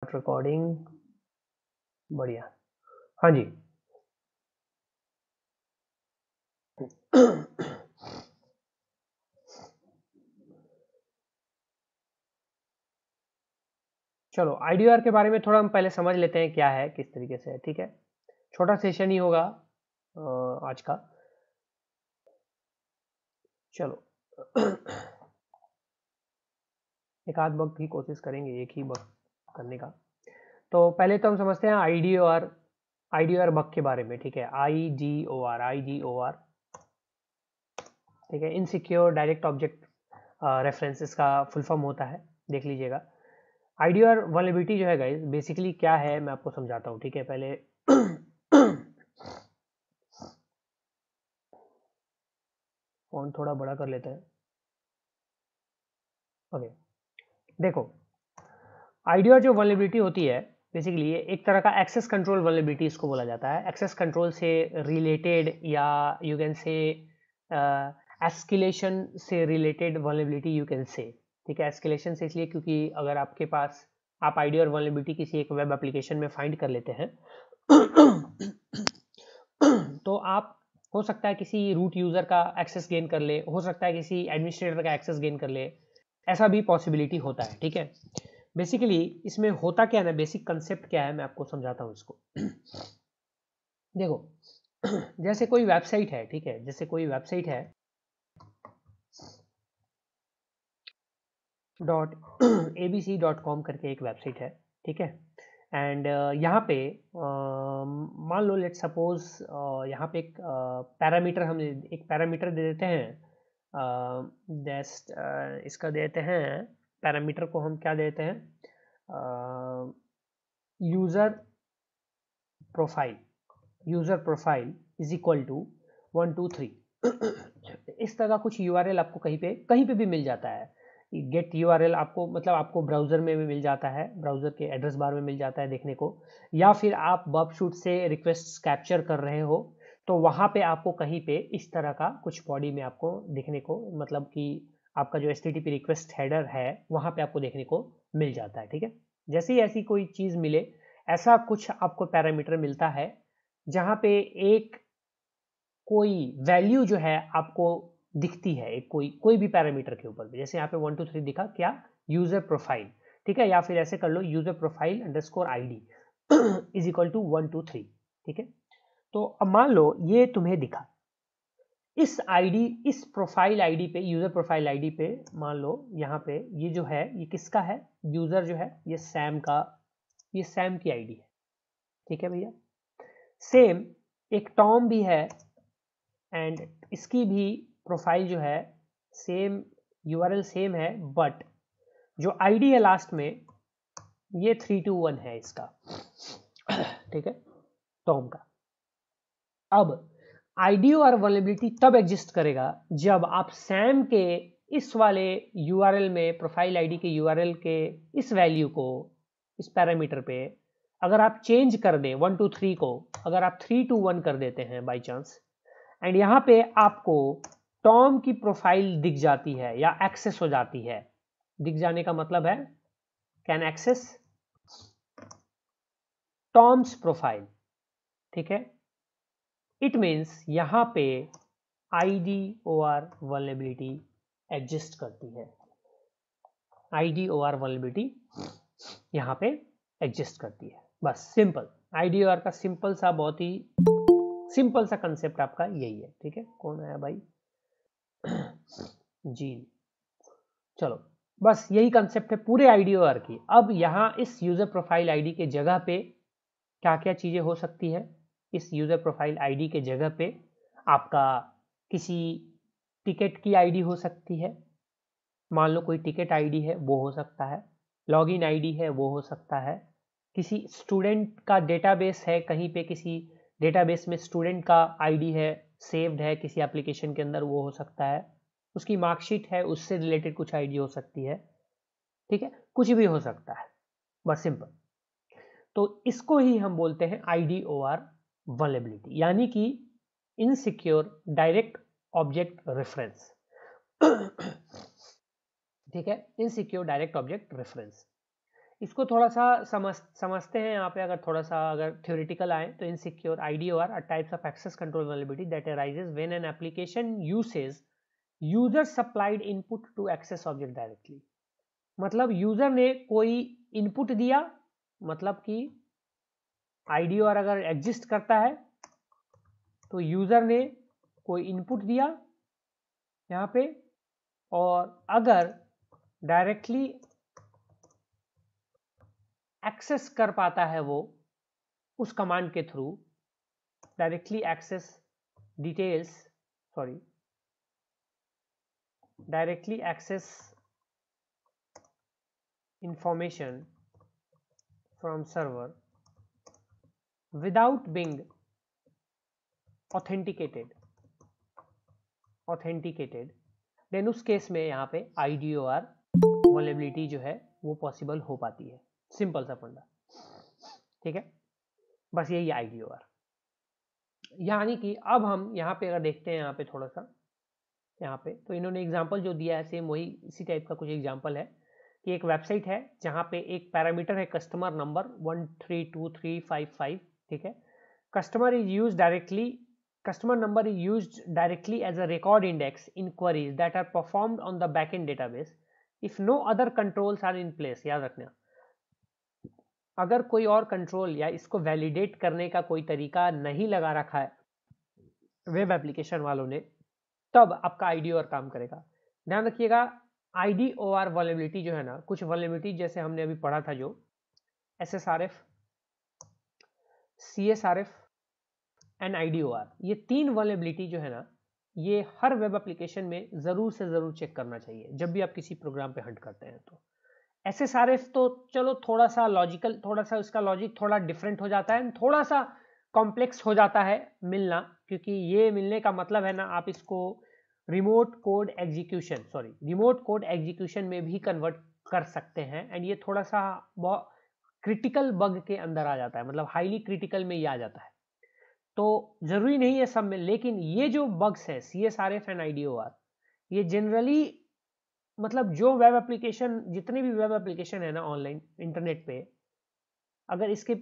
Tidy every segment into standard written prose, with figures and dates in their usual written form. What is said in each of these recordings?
Start recording. बढ़िया। हाँ जी। चलो आईडीआर के बारे में थोड़ा हम पहले समझ लेते हैं क्या है, किस तरीके से है। ठीक है, छोटा सेशन ही होगा आज का। चलो एक आध वक्त ही कोशिश करेंगे, एक ही वक्त करने का। तो पहले तो हम समझते हैं आईडीआर बग के बारे में। ठीक है, IDOR। ठीक है, इनसिक्योर डायरेक्ट ऑब्जेक्ट रेफरेंसेस का फुल फॉर्म होता है, देख लीजिएगा। आईडीआर वल्नरेबिलिटी जो है गाइस बेसिकली क्या है मैं आपको समझाता हूँ। ठीक है, पहले फोन थोड़ा बड़ा कर लेते हैं। ओके, देखो आईडीआर जो वल्नरेबिलिटी होती है बेसिकली ये एक तरह का एक्सेस कंट्रोल वल्नरेबिलिटी इसको बोला जाता है। एक्सेस कंट्रोल से रिलेटेड या यू कैन से एस्केलेशन से related vulnerability you can say. ठीक है, एस्केलेशन से इसलिए क्योंकि अगर आपके पास आप आईडीआर वल्नरेबिलिटी किसी एक वेब एप्लीकेशन में फाइंड कर लेते हैं तो आप हो सकता है किसी रूट यूजर का एक्सेस गेन कर ले, हो सकता है किसी एडमिनिस्ट्रेटर का एक्सेस गेन कर ले, ऐसा भी पॉसिबिलिटी होता है। ठीक है, बेसिकली इसमें होता क्या है ना, बेसिक कंसेप्ट क्या है मैं आपको समझाता हूँ इसको। देखो जैसे कोई वेबसाइट है, ठीक है, जैसे कोई वेबसाइट है .abc.com करके एक वेबसाइट है। ठीक है, एंड यहाँ पे मान लो लेट सपोज यहाँ पे एक पैरामीटर हम एक पैरामीटर दे देते हैं। जस्ट इसका देते हैं पैरामीटर को हम क्या देते हैं, user profile is equal to 1 2 3। इस तरह कुछ यूआरएल आपको कहीं पे भी मिल जाता है। गेट यूआरएल आपको मतलब आपको ब्राउजर में भी मिल जाता है, ब्राउजर के एड्रेस बार में मिल जाता है देखने को, या फिर आप बबशूट से रिक्वेस्ट कैप्चर कर रहे हो तो वहां पे आपको कहीं पे इस तरह का कुछ बॉडी में आपको देखने को, मतलब कि आपका जो HTTP रिक्वेस्ट हेडर है वहां पे आपको देखने को मिल जाता है। ठीक है, जैसे ही ऐसी कोई चीज मिले ऐसा कुछ आपको पैरामीटर मिलता है जहां पे एक कोई वैल्यू जो है आपको दिखती है, एक कोई भी पैरामीटर के ऊपर। जैसे यहाँ पे 1 2 3 दिखा क्या, यूजर प्रोफाइल। ठीक है, या फिर ऐसे कर लो user profile underscore ID is equal to 1 2 3। ठीक है, तो अब मान लो ये तुम्हें दिखा इस प्रोफाइल आईडी पे, यूजर प्रोफाइल आईडी पे मान लो यहाँ पे ये जो है ये किसका है, यूजर जो है ये सैम की आईडी है। ठीक है भैया, सेम एक टॉम भी है एंड इसकी भी प्रोफाइल जो है सेम, यूआरएल सेम है, बट जो आईडी है लास्ट में ये 321 है इसका। ठीक है, टॉम का। अब आईडीआर वल्नरेबिलिटी तब एग्जिस्ट करेगा जब आप सैम के इस वाले यूआरएल में, प्रोफाइल आईडी के यूआरएल के इस वैल्यू को, इस पैरामीटर पे अगर आप चेंज कर दें 1 2 3 को, अगर आप 3 2 1 कर देते हैं बाय चांस, एंड यहाँ पे आपको टॉम की प्रोफाइल दिख जाती है या एक्सेस हो जाती है। दिख जाने का मतलब है कैन एक्सेस टॉम्स प्रोफाइल। ठीक है, इट मीन्स यहाँ पे IDOR वल्नरेबिलिटी एग्जिस्ट करती है। IDOR वल्नरेबिलिटी यहाँ पे एग्जिस्ट करती है। बस सिंपल IDOR का सिंपल सा, बहुत ही सिंपल सा कंसेप्ट आपका यही है। ठीक है, कौन आया भाई जी, चलो बस यही कंसेप्ट है पूरे IDOR की। अब यहाँ इस यूजर प्रोफाइल आईडी के जगह पे क्या क्या चीजें हो सकती है, इस यूजर प्रोफाइल आईडी के जगह पे आपका किसी टिकट की आईडी हो सकती है, मान लो कोई टिकट आईडी है वो हो सकता है, लॉगिन आईडी है वो हो सकता है, किसी स्टूडेंट का डेटाबेस है, कहीं पे किसी डेटाबेस में स्टूडेंट का आईडी है सेव्ड है किसी एप्लीकेशन के अंदर, वो हो सकता है, उसकी मार्कशीट है उससे रिलेटेड कुछ आईडी हो सकती है। ठीक है, कुछ भी हो सकता है, बस सिंपल। तो इसको ही हम बोलते हैं IDOR वल्नरेबिलिटी, यानी कि इनसिक्योर डायरेक्ट ऑब्जेक्ट रेफरेंस। ठीक है, इनसिक्योर डायरेक्ट ऑब्जेक्ट रेफरेंस। इसको थोड़ा सा समझते हैं यहाँ पे। अगर थोड़ा सा अगर थ्योरेटिकल आए तो insecure IDOR are types of access control vulnerability that arises when an application uses user supplied input to access object directly। मतलब यूजर ने कोई इनपुट दिया, मतलब कि IDOR अगर एग्जिस्ट करता है तो यूजर ने कोई इनपुट दिया यहाँ पे, और अगर डायरेक्टली एक्सेस कर पाता है वो उस कमांड के through, directly access details, sorry directly access information from server without being authenticated, then उस केस में यहाँ पे IDOR वल्नरेबिलिटी जो है वो पॉसिबल हो पाती है। सिंपल सा फंडा, ठीक है, बस यही IDOR। यानी कि अब हम यहाँ पे अगर देखते हैं यहाँ पे थोड़ा सा, यहाँ पे तो इन्होंने एग्जांपल जो दिया है सेम वही इसी टाइप का कुछ एग्जांपल है कि एक वेबसाइट है जहाँ पे एक पैरामीटर है कस्टमर नंबर 132355, ठीक है। Customer number is used directly as a record index in queries that are performed on the backend database if no other controls are in place। याद रखना, अगर कोई और कंट्रोल या इसको वैलिडेट करने का कोई तरीका नहीं लगा रखा है वेब एप्लीकेशन वालों ने, तब आपका IDOR काम करेगा। ध्यान रखिएगा, IDOR वल्नरेबिलिटी जो है ना, कुछ वल्नरेबिलिटी जैसे हमने अभी पढ़ा था जो SSRF, CSRF एंड IDOR, ये 3 वल्नरेबिलिटी जो है ना, ये हर वेब एप्लीकेशन में जरूर से जरूर चेक करना चाहिए जब भी आप किसी प्रोग्राम पे हंट करते हैं। तो SSRF तो चलो थोड़ा सा लॉजिकल, थोड़ा सा उसका लॉजिक थोड़ा डिफरेंट हो जाता है, थोड़ा सा कॉम्प्लेक्स हो जाता है मिलना, क्योंकि ये मिलने का मतलब है ना, आप इसको रिमोट कोड एग्जीक्यूशन में भी कन्वर्ट कर सकते हैं, एंड ये थोड़ा सा बहुत क्रिटिकल बग के अंदर आ जाता है, मतलब हाईली क्रिटिकल में ये आ जाता है। तो जरूरी नहीं है सब में, लेकिन ये जो बग्स है CSRF एंड IDOR, ये जनरली मतलब जो वेब एप्लीकेशन, जितने भी वेब एप्लीकेशन है ना ऑनलाइन इंटरनेट पे, अगर इसके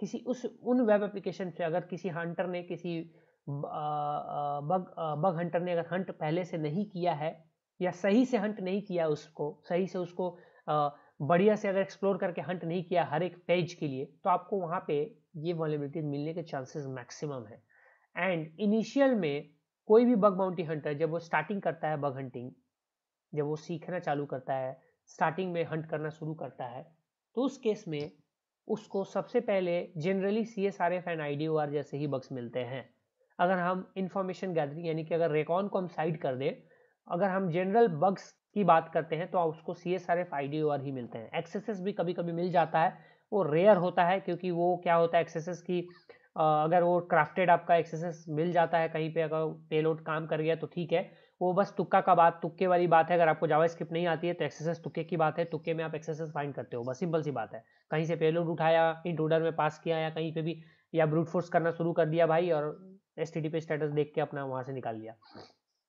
किसी उन वेब एप्लीकेशन से अगर किसी हंटर ने, किसी बग हंटर ने अगर हंट पहले से नहीं किया है या सही से हंट नहीं किया, उसको सही से उसको बढ़िया से अगर एक्सप्लोर करके हंट नहीं किया हर एक पेज के लिए, तो आपको वहाँ पे ये वल्नरेबिलिटीज मिलने के चांसेस मैक्सिमम है। एंड इनिशियल में कोई भी बग बाउंटी हंटर जब वो स्टार्टिंग करता है बग हंटिंग, जब वो सीखना चालू करता है, स्टार्टिंग में हंट करना शुरू करता है, तो उस केस में उसको सबसे पहले जनरली CSRF एंड IDOR जैसे ही बग्स मिलते हैं। अगर हम इंफॉर्मेशन गैदरिंग यानी कि अगर रेकॉन को हम साइड कर दें, अगर हम जनरल बग्स की बात करते हैं तो उसको CSRF IDOR ही मिलते हैं। एक्सेसेस भी कभी कभी मिल जाता है, वो रेयर होता है, क्योंकि वो क्या होता है एक्सेसेस की, अगर वो क्राफ्टेड आपका एक्सेसेस मिल जाता है कहीं पे, अगर पेलोड काम कर गया तो ठीक है, वो बस तुक्के वाली बात है। अगर आपको जावास्क्रिप्ट नहीं आती है तो एक्सेसेस तुक्के की बात है, तुक्के में आप एक्सेसेस फाइंड करते हो, बस सिंपल सी बात है। कहीं से पेलोड उठाया, इंट्रूडर में पास किया, या कहीं पे भी या ब्रूट फोर्स करना शुरू कर दिया भाई, और HTTP स्टेटस देख के अपना वहां से निकाल लिया।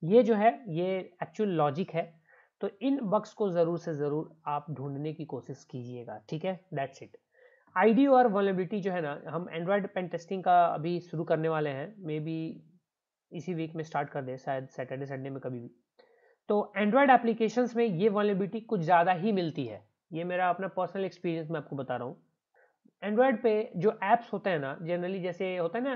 ये जो है ये एक्चुअल लॉजिक है। तो इन बग्स को जरूर से जरूर आप ढूंढने की कोशिश कीजिएगा, ठीक है, दैट्स इट। IDOR वल्नरेबिलिटी जो है ना, हम एंड्रॉयड पेन टेस्टिंग का अभी शुरू करने वाले हैं, मे बी इसी वीक में स्टार्ट कर दे, शायद सैटरडे संडे में कभी भी। तो एंड्रॉयड एप्लीकेशंस में ये वल्नरेबिलिटी कुछ ज़्यादा ही मिलती है, ये मेरा अपना पर्सनल एक्सपीरियंस मैं आपको बता रहा हूँ। एंड्रॉयड पे जो ऐप्स होते हैं ना, जनरली जैसे होता है ना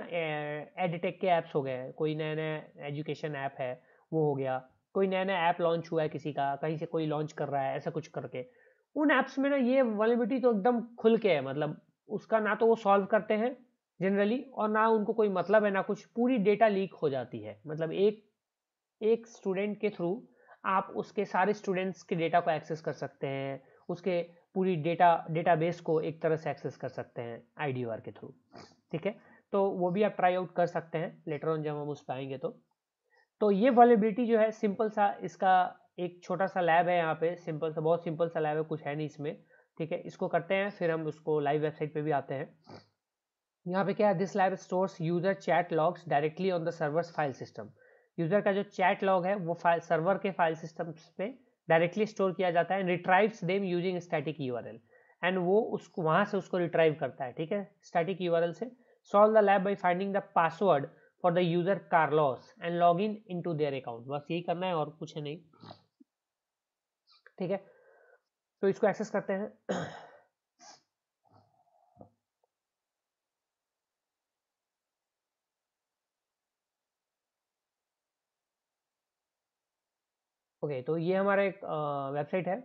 एडटेक के ऐप्स हो गए, कोई नया नया एजुकेशन ऐप है वो हो गया, कोई नया नया ऐप लॉन्च हुआ है किसी का, कहीं से कोई लॉन्च कर रहा है ऐसा कुछ करके, उन ऐप्स में ना ये वल्नरेबिलिटी तो एकदम खुल के है, मतलब उसका ना तो वो सॉल्व करते हैं जनरली, और ना उनको कोई मतलब है ना कुछ, पूरी डेटा लीक हो जाती है। मतलब एक स्टूडेंट के थ्रू आप उसके सारे स्टूडेंट्स के डेटा को एक्सेस कर सकते हैं, उसके पूरी डेटाबेस को एक तरह से एक्सेस कर सकते हैं IDOR के थ्रू, ठीक है। तो वो भी आप ट्राई आउट कर सकते हैं लेटर ऑन जब हम उस पाएंगे। तो ये वल्नरेबिलिटी जो है सिंपल सा, इसका एक छोटा सा लैब है यहाँ पे, सिंपल सा, बहुत सिंपल सा लैब है, कुछ है नहीं इसमें, ठीक है। इसको करते हैं, फिर हम उसको लाइव वेबसाइट पे भी आते हैं। यहाँ पे क्या है, this lab stores user chat logs directly on the servers file system. User का जो चैट लॉग है वो सर्वर के फाइल सिस्टम पे डायरेक्टली स्टोर किया जाता है, रिट्राइव्स them using static URL। And वो उसको वहां से उसको रिट्राइव करता है, ठीक है, स्टैटिक यूआरएल से। Solve the lab by finding the password for the user Carlos and log in into their account, बस यही करना है और कुछ है नहीं, ठीक है। तो इसको एक्सेस करते हैं। ओके तो ये हमारा एक वेबसाइट है।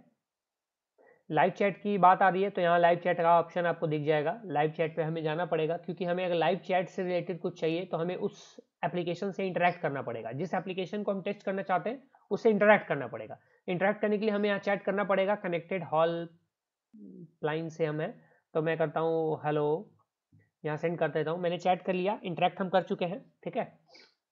लाइव चैट की बात आ रही है तो यहाँ लाइव चैट का ऑप्शन आपको दिख जाएगा। लाइव चैट पे हमें जाना पड़ेगा क्योंकि हमें अगर लाइव चैट से रिलेटेड कुछ चाहिए तो हमें उस एप्लीकेशन से इंटरेक्ट करना पड़ेगा। जिस एप्लीकेशन को हम टेस्ट करना चाहते हैं उससे इंटरेक्ट करना पड़ेगा। इंटरेक्ट करने के लिए हमें यहाँ चैट करना पड़ेगा। कनेक्टेड हॉल लाइन से हम है तो मैं करता हूँ हेलो, यहाँ सेंड कर देता हूँ। मैंने चैट कर लिया, इंटरेक्ट हम कर चुके हैं, ठीक है।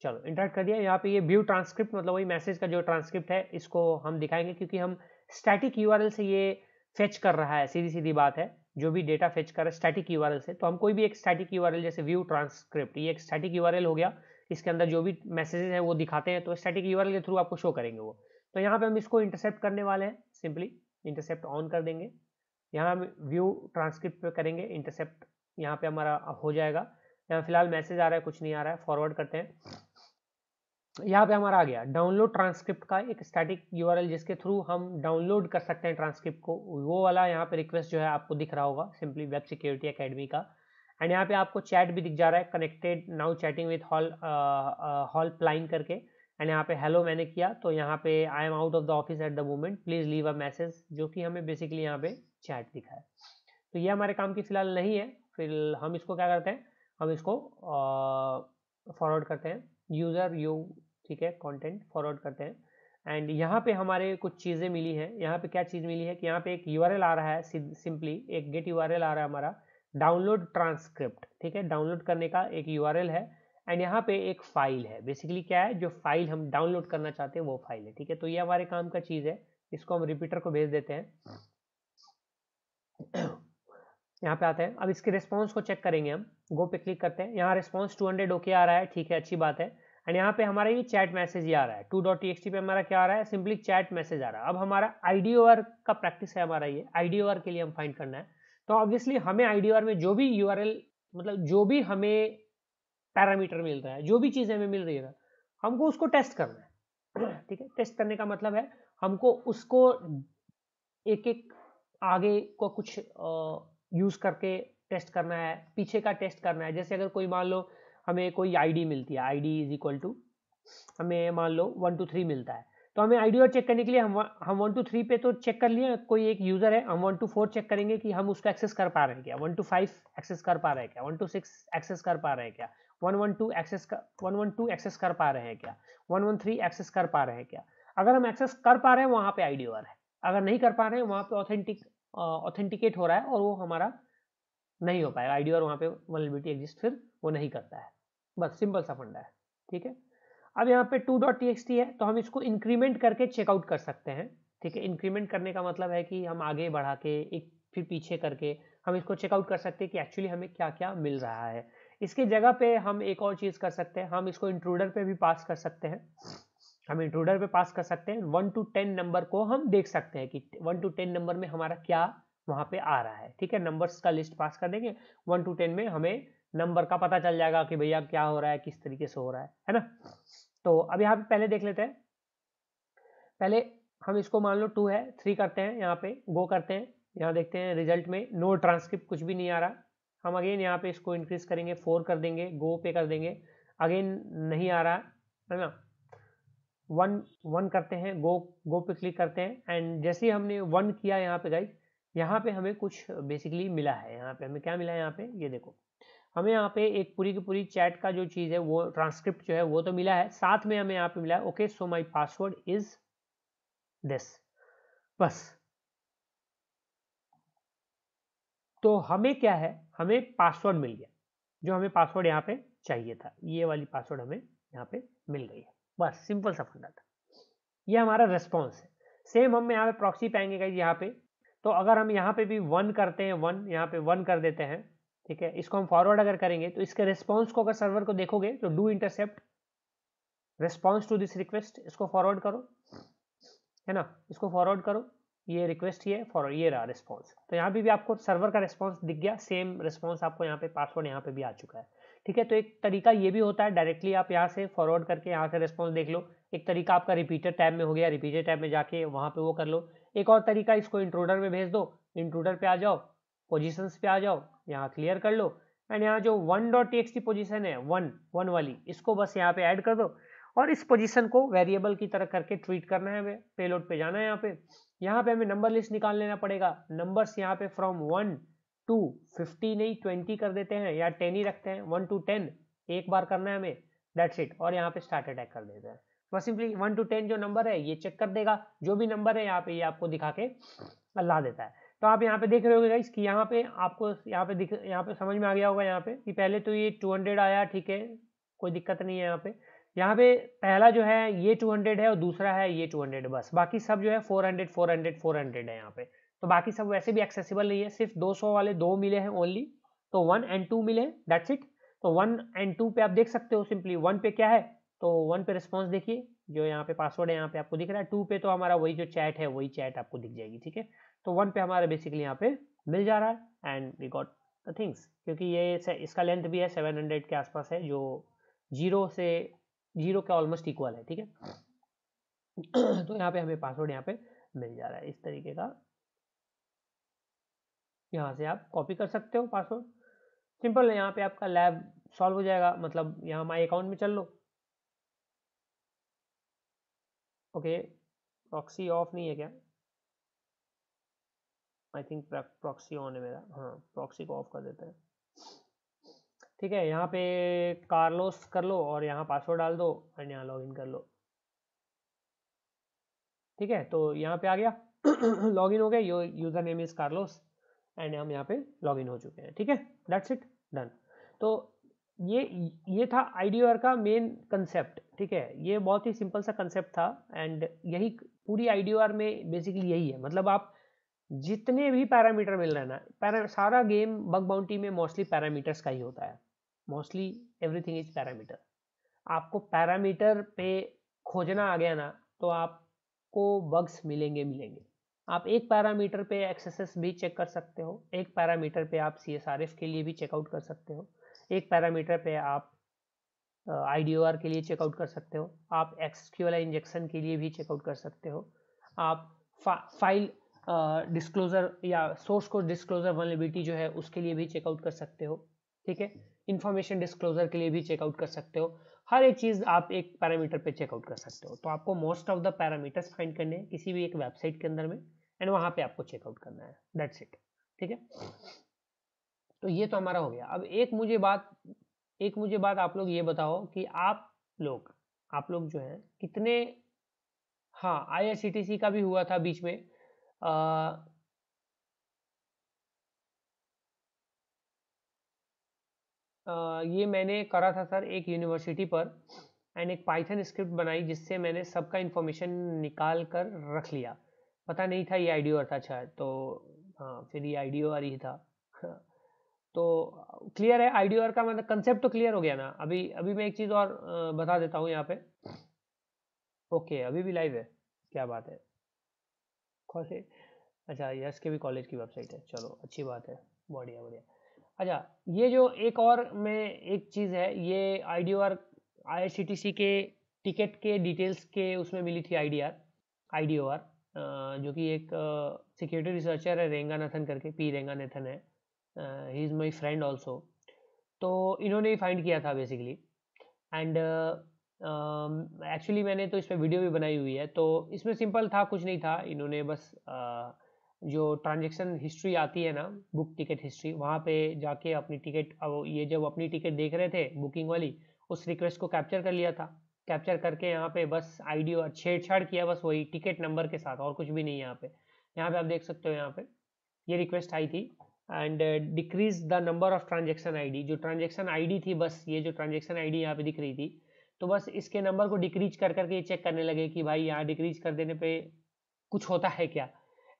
चलो इंटरेक्ट कर दिया। यहाँ पे ये व्यू ट्रांसक्रिप्ट मतलब वही मैसेज का जो ट्रांसक्रिप्ट है इसको हम दिखाएंगे क्योंकि हम स्टैटिक यूआरएल से ये फेच कर रहा है। सीधी सीधी बात है, जो भी डेटा फेच कर रहा है स्टैटिक यूआरएल से, तो हम कोई भी एक स्टैटिक यूआरएल जैसे व्यू ट्रांसक्रिप्ट, ये एक स्टैटिक यूआरएल हो गया। इसके अंदर जो भी मैसेजेस हैं वो दिखाते हैं तो स्टैटिक यूआरएल के थ्रू आपको शो करेंगे वो। तो यहाँ पे हम इसको इंटरसेप्ट करने वाले हैं। सिंपली इंटरसेप्ट ऑन कर देंगे। यहाँ हम व्यू ट्रांसक्रिप्ट पे करेंगे इंटरसेप्ट, यहाँ पे हमारा हो जाएगा। यहाँ फिलहाल मैसेज आ रहा है, कुछ नहीं आ रहा है, फॉरवर्ड करते हैं। यहाँ पे हमारा आ गया डाउनलोड ट्रांसक्रिप्ट का एक स्टैटिक यूआरएल जिसके थ्रू हम डाउनलोड कर सकते हैं ट्रांसक्रिप्ट को। वो वाला यहाँ पे रिक्वेस्ट जो है आपको दिख रहा होगा, सिंपली वेब सिक्योरिटी एकेडमी का। एंड यहाँ पे आपको चैट भी दिख जा रहा है, connected now chatting with Hal Pline करके। एंड यहाँ पे हेलो मैंने किया तो यहाँ पे I am out of the office at the moment, please leave a message, जो कि हमें बेसिकली यहाँ पे चैट दिखा है। तो ये हमारे काम की फिलहाल नहीं है। फिर हम इसको क्या करते हैं, हम इसको फॉरवर्ड करते हैं यूज़र यू, ठीक है, कंटेंट फॉरवर्ड करते हैं। एंड यहाँ पे हमारे कुछ चीज़ें मिली हैं। यहाँ पे क्या चीज़ मिली है कि यहाँ पे एक यूआरएल आ रहा है, सिंपली एक गेट यूआरएल आ रहा है हमारा, डाउनलोड ट्रांसक्रिप्ट, ठीक है, डाउनलोड करने का एक यूआरएल है। एंड यहाँ पे एक फाइल है, बेसिकली क्या है, जो फाइल हम डाउनलोड करना चाहते हैं वो फाइल है, ठीक है। तो ये हमारे काम का चीज़ है, इसको हम रिपीटर को भेज देते हैं। यहाँ पे आते हैं, अब इसके रिस्पॉन्स को चेक करेंगे हम। गो पे क्लिक करते हैं, यहाँ रिस्पॉन्स 200 ओके आ रहा है, ठीक है, अच्छी बात है। एंड यहाँ पे हमारा ये चैट मैसेज ही आ रहा है 2.txt पे हमारा क्या आ रहा है, सिंपली चैट मैसेज आ रहा है। अब हमारा आईडीओआर का प्रैक्टिस है हमारा, ये आईडीओआर के लिए हम फाइंड करना है। तो ऑब्वियसली हमें आईडीओआर में जो भी यूआरएल मतलब जो भी हमें पैरामीटर मिल रहा है, जो भी चीज़ हमें मिल रही है, हमको उसको टेस्ट करना है, ठीक है। टेस्ट करने का मतलब है हमको उसको एक एक आगे को कुछ यूज करके टेस्ट करना है, पीछे का टेस्ट करना है। जैसे अगर कोई मान लो हमें कोई आईडी मिलती है, आईडी इज इक्वल टू हमें मान लो 1 2 3 मिलता है, तो हमें आईडी और चेक करने के लिए हम 1 2 3 पे तो चेक कर लिए, कोई एक यूजर है, हम 1 2 4 चेक करेंगे कि हम उसको एक्सेस कर पा रहे हैं क्या, 1 2 5 एक्सेस कर पा रहे हैं क्या, 1 2 6 एक्सेस कर पा रहे हैं क्या, 112 एक्सेस कर पा रहे हैं क्या, 113 एक्सेस कर पा रहे हैं क्या। अगर हम एक्सेस कर पा रहे हैं वहां पे आईडी और है, अगर नहीं कर पा रहे हैं वहां पे ऑथेंटिकेट हो रहा है और वो हमारा नहीं हो पाएगा, आईडी और वहां पे वल्नरेबिलिटी एग्जिस्ट फिर वो नहीं करता है। बस सिंपल सा फंडा है, ठीक है। अब यहाँ पे 2.txt है तो हम इसको इंक्रीमेंट करके चेकआउट कर सकते हैं, ठीक है। इंक्रीमेंट करने का मतलब है कि हम आगे बढ़ा के एक फिर पीछे करके हम इसको चेकआउट कर सकते हैं कि एक्चुअली हमें क्या क्या मिल रहा है। इसके जगह पे हम एक और चीज कर सकते हैं, हम इसको इंट्रूडर पे भी पास कर सकते हैं। हम इंट्रूडर पे पास कर सकते हैं 1 to 10 नंबर को हम देख सकते हैं कि 1 to 10 नंबर में हमारा क्या वहां पे आ रहा है, ठीक है। नंबर्स का लिस्ट पास कर देंगे 1 to 10 में, हमें नंबर का पता चल जाएगा कि भैया क्या हो रहा है, किस तरीके से हो रहा है ना। तो अब यहाँ पे पहले देख लेते हैं। पहले हम इसको मान लो 2 है, 3 करते हैं, यहाँ पे गो करते हैं, यहाँ देखते हैं रिजल्ट में नो ट्रांसक्रिप्ट कुछ भी नहीं आ रहा। हम अगेन यहाँ पे इसको इंक्रीज करेंगे, 4 कर देंगे, गो पे कर देंगे, अगेन नहीं आ रहा है ना। 1 करते हैं, गो पे क्लिक करते हैं। एंड जैसे ही हमने 1 किया यहाँ पे गाइस, यहाँ पे हमें कुछ बेसिकली मिला है। यहाँ पे हमें क्या मिला है, यहाँ पे ये देखो, हमें यहाँ पे एक पूरी की पूरी चैट का जो चीज़ है वो ट्रांसक्रिप्ट जो है वो तो मिला है, साथ में हमें यहाँ पे मिला है okay so my password is this, बस। तो हमें क्या है, हमें पासवर्ड मिल गया, जो हमें पासवर्ड यहाँ पे चाहिए था, ये वाली पासवर्ड हमें यहाँ पे मिल गई है, बस सिंपल सा फंडा था। ये हमारा रेस्पॉन्स है। सेम हम यहाँ पे प्रॉक्सी पाएंगे गाइस यहाँ पे। तो अगर हम यहाँ पे भी 1 करते हैं, 1 यहाँ पे 1 कर देते हैं, ठीक है, इसको हम फॉरवर्ड अगर करेंगे तो इसके रिस्पॉन्स को अगर सर्वर को देखोगे तो do intercept response to this request, इसको फॉरवर्ड करो, है ना, इसको फॉरवर्ड करो, ये रिक्वेस्ट ही है, फॉरवर्ड, ये रहा रिस्पॉन्स। तो यहाँ पे भी आपको सर्वर का रिस्पॉन्स दिख गया, सेम रिस्पॉन्स आपको यहाँ पे पासवर्ड यहाँ पे भी आ चुका है। ठीक है, तो एक तरीका ये भी होता है, डायरेक्टली आप यहाँ से फॉरवर्ड करके यहाँ से रिस्पॉन्स देख लो। एक तरीका आपका रिपीटर टैब में हो गया, रिपीटर टैब में जाके वहाँ पे वो कर लो। एक और तरीका, इसको इंट्रूडर में भेज दो, इंट्रूडर पे आ जाओ, पोजीशंस पे आ जाओ, यहाँ क्लियर कर लो, एंड यहाँ जो 1.txt पोजीशन है, वन वाली, इसको बस यहाँ पे ऐड कर दो, और इस पोजीशन को वेरिएबल की तरह करके ट्रीट करना है हमें। पेलोड पे जाना है, यहाँ पे हमें नंबर लिस्ट निकाल लेना पड़ेगा। नंबर्स यहाँ पे फ्रॉम 1 to 50 नहीं 20 कर देते हैं, या 10 ही रखते हैं, 1 to 10 एक बार करना है हमें, दैट्स इट। और यहाँ पे स्टार्ट अटैक कर देते हैं, बस सिंपली 1 to 10 जो नंबर है ये चेक कर देगा, जो भी नंबर है यहाँ पे ये आपको दिखा के ला देता है। तो आप यहाँ पे देख रहे होगे गाइस कि यहाँ पे आपको यहाँ पे समझ में आ गया होगा यहाँ पे कि पहले तो ये 200 आया, ठीक है, कोई दिक्कत नहीं है। यहाँ पे पहला जो है ये 200 है और दूसरा है ये 200, बस बाकी सब जो है 400 400 400 है यहाँ पे। तो बाकी सब वैसे भी एक्सेसिबल नहीं है, सिर्फ 200 वाले 2 मिले हैं ओनली, तो 1 and 2 मिले हैं, दैट्स इट। तो 1 and 2 पे आप देख सकते हो सिंपली। 1 पे क्या है, तो 1 पे रिस्पॉन्स देखिए, जो यहाँ पे पासवर्ड है यहाँ पे आपको दिख रहा है। 2 पे तो हमारा वही जो चैट है वही चैट आपको दिख जाएगी, ठीक है। तो 1 पे हमारा बेसिकली यहाँ पे मिल जा रहा है, and we got the things, क्योंकि ये इसका लेंथ भी है 700 के आसपास है, जो 0 के ऑलमोस्ट इक्वल है, ठीक है। तो यहाँ पे हमें पासवर्ड यहाँ पे मिल जा रहा है इस तरीके का। यहाँ से आप कॉपी कर सकते हो पासवर्ड, सिंपल है। यहाँ पे आपका लैब सॉल्व हो जाएगा, मतलब यहाँ माई अकाउंट में चल लो। ओके, प्रॉक्सी ऑफ नहीं है क्या? आई थिंक प्रॉक्सी ऑन है मेरा, हाँ, प्रॉक्सी को ऑफ कर देते हैं, ठीक है। यहाँ पे कार्लोस कर लो और यहाँ पासवर्ड डाल दो एंड यहाँ लॉगिन कर लो, ठीक है। तो यहाँ पे आ गया लॉगिन हो गया, yo user name is Carlos and हम यहाँ पे लॉगिन हो चुके हैं, ठीक है, दैट्स इट, डन। तो ये था आईडीआर का मेन कंसेप्ट, ठीक है। ये बहुत ही सिंपल सा कंसेप्ट था, एंड यही पूरी आईडीआर में बेसिकली यही है। मतलब आप जितने भी पैरामीटर मिल रहे हैं ना, सारा गेम बग बाउंटी में मोस्टली पैरामीटर्स का ही होता है, मोस्टली एवरीथिंग इज पैरामीटर। आपको पैरामीटर पे खोजना आ गया ना तो आपको बग्स मिलेंगे। आप एक पैरामीटर पे एक्सेसेस भी चेक कर सकते हो, एक पैरामीटर पे आप CSRF के लिए भी चेकआउट कर सकते हो, एक पैरामीटर पे आप IDOR के लिए चेकआउट कर सकते हो, आप SQLi इंजेक्शन के लिए भी चेकआउट कर सकते हो, आप फाइल डिस्क्लोजर या सोर्स कोड डिस्क्लोजर वल्नरेबिलिटी जो है उसके लिए भी चेकआउट कर सकते हो, ठीक है। इंफॉर्मेशन डिस्क्लोजर के लिए भी चेकआउट कर सकते हो। हर एक चीज़ आप एक पैरामीटर पे चेकआउट कर सकते हो। तो आपको most of the parameters find करने हैं किसी भी एक वेबसाइट के अंदर में, एंड वहाँ पे आपको चेकआउट करना है, दैट्स इट, ठीक है। तो ये तो हमारा हो गया। अब एक मुझे बात आप लोग ये बताओ कि आप लोग जो है कितने, हाँ, IRCTC का भी हुआ था बीच में, ये मैंने करा था सर एक यूनिवर्सिटी पर, एंड एक पाइथन स्क्रिप्ट बनाई जिससे मैंने सबका इन्फॉर्मेशन निकाल कर रख लिया। पता नहीं था ये IDOR था शायद, तो हाँ, फिर ये IDOR ही था। तो क्लियर है IDOR का, मतलब कंसेप्ट तो क्लियर हो गया ना। अभी मैं एक चीज़ और बता देता हूँ यहाँ पे। ओके, अभी भी लाइव है, क्या बात है। कॉलेज, अच्छा, यस के भी कॉलेज की वेबसाइट है, चलो अच्छी बात है, बढ़िया। अच्छा, ये जो एक चीज़ है, ये IDOR IRCTC के टिकट के डिटेल्स के उसमें मिली थी IDOR, जो कि एक सिक्योरिटी रिसर्चर है रेंगानाथन करके, P रेंगानाथन है, he is my friend also. तो इन्होंने ही फाइंड किया था बेसिकली, एंड एक्चुअली मैंने तो इस पर वीडियो भी बनाई हुई है। तो इसमें सिंपल था, कुछ नहीं था, इन्होंने बस जो ट्रांजैक्शन हिस्ट्री आती है ना, बुक टिकट हिस्ट्री, वहाँ पे जाके अपनी टिकट, अब ये जब अपनी टिकट देख रहे थे बुकिंग वाली, उस रिक्वेस्ट को कैप्चर कर लिया था। कैप्चर करके यहाँ पे बस IDOR छेड़छाड़ किया, बस वही टिकट नंबर के साथ, और कुछ भी नहीं। यहाँ पे आप देख सकते हो, यहाँ पे ये रिक्वेस्ट आई थी, and decrease the number of transaction ID, जो ट्रांजेक्शन ID थी, बस ये जो ट्रांजेक्शन ID यहाँ पे दिख रही थी, तो बस इसके नंबर को डिक्रीज कर करके ये चेक करने लगे कि भाई यहाँ डिक्रीज कर देने पे कुछ होता है क्या।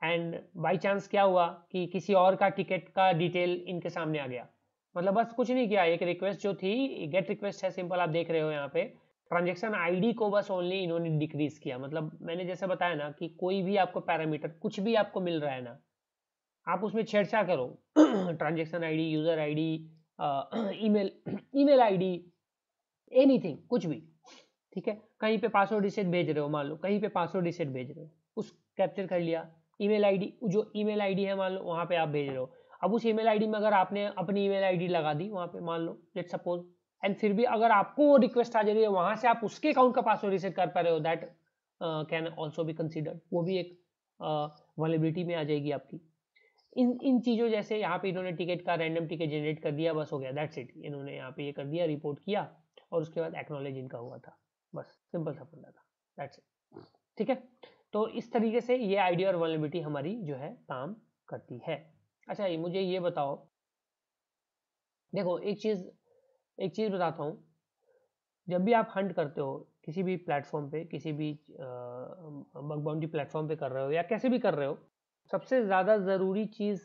एंड बाई चांस क्या हुआ कि किसी और का टिकट का डिटेल इनके सामने आ गया। मतलब बस कुछ नहीं किया, एक रिक्वेस्ट जो थी, गेट रिक्वेस्ट है, सिंपल आप देख रहे हो यहाँ पे, ट्रांजैक्शन आईडी को बस ओनली इन्होंने डिक्रीज किया। मतलब मैंने जैसे बताया ना कि कोई भी आपको पैरामीटर कुछ भी आपको मिल रहा है ना, आप उसमें छेड़छाड़ करो transaction ID, user ID, email ID, anything, कुछ भी, ठीक है। कहीं पे पासवर्ड रीसेट भेज रहे हो, मान लो कहीं पे पासवर्ड रीसेट भेज रहे हो, उस कैप्चर कर लिया। ईमेल आईडी, जो ईमेल आईडी है मान लो वहां पे आप भेज रहे हो, अब उस ईमेल आईडी में अगर आपने अपनी ईमेल आईडी लगा दी वहां पे, मान लो लेट सपोज, एंड फिर भी अगर आपको वो रिक्वेस्ट आ जा रही है वहां से आप उसके अकाउंट का पासवर्ड रीसेट कर पा रहे हो, that can also be considered, वो भी एक वल्नरेबिलिटी में आ जाएगी आपकी। इन चीजों जैसे यहाँ पे इन्होंने टिकट का रैंडम टिकट जनरेट कर दिया, बस हो गया, दैट्स इट। इन्होंने यहाँ पे ये कर दिया, रिपोर्ट किया और उसके बाद एक्नॉलेज इनका हुआ था, बस सिंपल सा फंडा था, दैट्स इट, ठीक है। तो इस तरीके से ये आईडी और वल्नरेबिलिटी हमारी जो है काम करती है। अच्छा मुझे ये बताओ, देखो एक चीज बताता हूँ, जब भी आप हंट करते हो किसी भी प्लेटफॉर्म पे, किसी भी बग बाउंटी प्लेटफॉर्म पे कर रहे हो या कैसे भी कर रहे हो, सबसे ज्यादा जरूरी चीज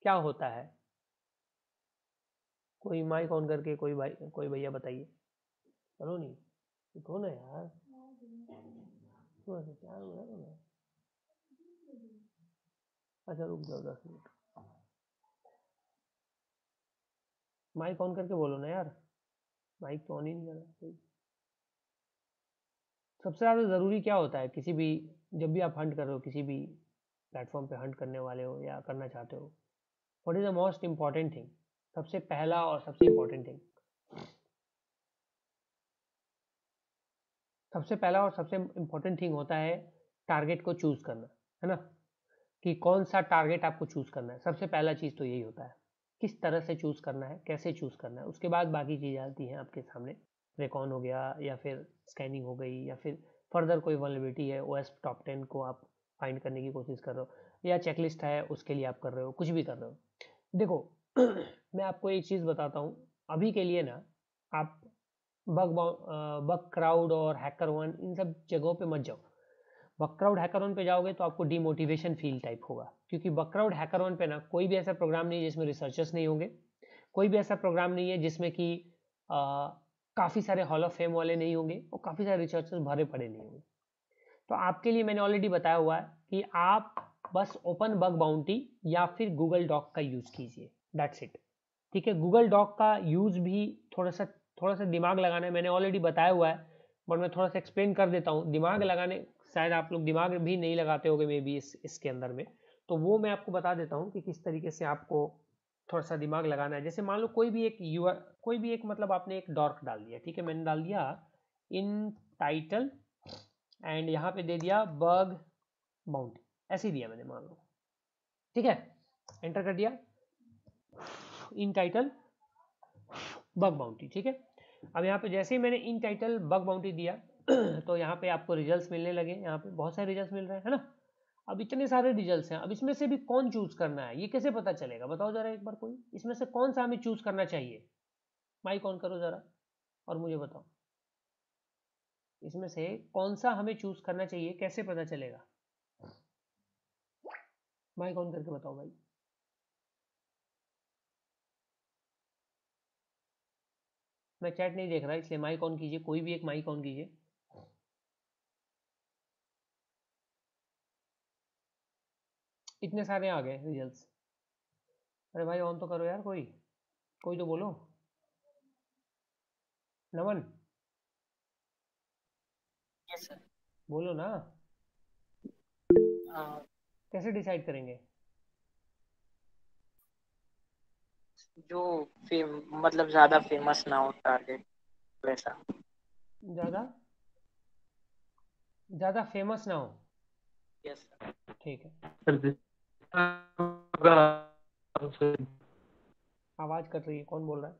क्या होता है? कोई माइक ऑन करके कोई भैया बताइए। चलो नहीं कौन है यार, क्या हो रहा है? अच्छा रुक जाओ 10 मिनट, माइक ऑन करके बोलो ना यार, माइक तो ऑन ही नहीं कर रहा। सबसे ज़्यादा ज़रूरी क्या होता है किसी भी, जब भी आप हंट कर रहे हो, किसी भी प्लेटफॉर्म पे हंट करने वाले हो या करना चाहते हो, what is the most important thing? सबसे पहला और सबसे इम्पॉर्टेंट थिंग, सबसे पहला और सबसे इम्पॉर्टेंट थिंग होता है टारगेट को चूज करना, है ना, कि कौन सा टारगेट आपको चूज करना है। सबसे पहला चीज़ तो यही होता है, किस तरह से चूज करना है, कैसे चूज करना है, उसके बाद बाकी चीज़ें आती हैं आपके सामने। रेकॉन हो गया या फिर स्कैनिंग हो गई या फिर फर्दर कोई वल्नरेबिलिटी है, ओएस टॉप 10 को आप फाइंड करने की कोशिश कर रहे हो या चेकलिस्ट है उसके लिए आप कर रहे हो, कुछ भी कर रहे हो। देखो मैं आपको एक चीज़ बताता हूँ, अभी के लिए ना आप बग क्राउड और हैकर वन इन सब जगहों पे मत जाओ। बग क्राउड हैकर वन पे जाओगे तो आपको डिमोटिवेशन फील टाइप होगा, क्योंकि बग क्राउड हैकर वन पे ना कोई भी ऐसा प्रोग्राम नहीं है जिसमें रिसर्चर्स नहीं होंगे, कोई भी ऐसा प्रोग्राम नहीं है जिसमें कि काफ़ी सारे हॉल ऑफ फेम वाले नहीं होंगे और काफ़ी सारे रिसर्चर्स भरे पड़े नहीं होंगे। तो आपके लिए मैंने ऑलरेडी बताया हुआ है कि आप बस ओपन बग बाउंटी या फिर गूगल डॉक का यूज़ कीजिए, दैट्स इट, ठीक है। गूगल डॉक का यूज़ भी थोड़ा सा दिमाग लगाना है, मैंने ऑलरेडी बताया हुआ है, बट मैं थोड़ा सा एक्सप्लेन कर देता हूँ। दिमाग लगाने, शायद आप लोग दिमाग भी नहीं लगाते होगे मे बी इसके अंदर में, तो वो मैं आपको बता देता हूँ कि किस तरीके से आपको थोड़ा सा दिमाग लगाना है। जैसे मान लो कोई भी एक मतलब आपने एक डॉर्क डाल दिया, ठीक है, मैंने डाल दिया इन टाइटल एंड यहाँ पे दे दिया बग बाउंटी, ऐसे ही दिया मैंने, मान लो, ठीक है, एंटर कर दिया इन टाइटल बग बाउंटी, ठीक है। अब यहाँ पे जैसे ही मैंने इन टाइटल बग बाउंटी दिया तो यहाँ पे आपको रिजल्ट्स मिलने लगे, यहाँ पे बहुत सारे रिजल्ट्स मिल रहे हैं, है ना। अब इतने सारे रिजल्ट्स हैं, अब इसमें से भी कौन चूज करना है, ये कैसे पता चलेगा? बताओ जरा एक बार, कोई इसमें से कौन सा हमें चूज करना चाहिए? माइक ऑन करो जरा और मुझे बताओ, इसमें से कौन सा हमें चूज करना चाहिए, कैसे पता चलेगा? माइक ऑन करके बताओ भाई। मैं चैट नहीं देख रहा इसलिए माइक ऑन कीजिए, कोई भी एक माइक ऑन कीजिए। इतने सारे आ गए रिजल्ट्स, अरे भाई ऑन तो करो यार, कोई तो बोलो। नमन यस सर। बोलो ना, कैसे डिसाइड करेंगे? जो मतलब ज्यादा फेमस ना हो टारगेट, वैसा। ज़्यादा ज़्यादा फेमस ना हो, यस सर। ठीक है। सर आवाज़ कट रही है, कौन बोल रहा है?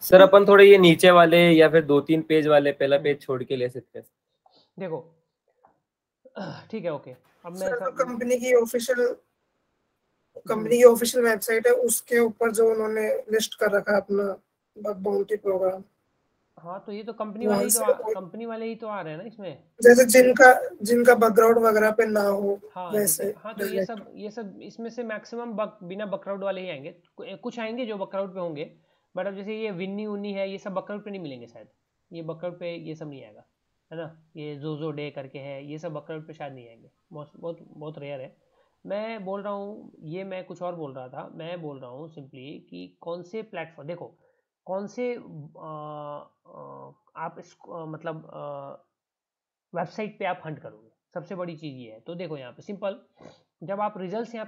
सर अपन थोड़े ये नीचे वाले या फिर 2-3 पेज वाले पहला पेज छोड़ के ले सकते हैं। देखो ठीक है, ओके। अब मैं सर कंपनी की ऑफिशियल वेबसाइट है, उसके ऊपर जो उन्होंने लिस्ट कर रखा है अपना बग बाउंटी प्रोग्राम। हाँ तो ये तो कंपनी वाले ही तो आ रहे हैं ना इसमें, जैसे जिनका बैकग्राउंड वगैरह पे ना हो। हाँ वैसे हाँ, तो ये सब इसमें से मैक्सिमम बिना बकराउड वाले ही आएंगे, कुछ आएंगे जो बकराउड पे होंगे, बट अब जैसे ये विन्नी उन्नी है, ये सब बकराउड पे नहीं मिलेंगे शायद, ये बकरवुड पे ये सब नहीं आएगा, है ना। ये जोजो डे करके है, ये सब बकरवुड पे शायद नहीं आएंगे, बहुत बहुत बहुत रेयर है। मैं बोल रहा हूँ, ये मैं कुछ और बोल रहा था, मैं बोल रहा हूँ सिंपली कि कौन से प्लेटफॉर्म, देखो कौन से आप इस मतलब वेबसाइट पे आप हंट करोगे, सबसे बड़ी चीज़ ये है। तो देखो यहाँ पे सिंपल, जब आप रिजल्ट्स यहाँ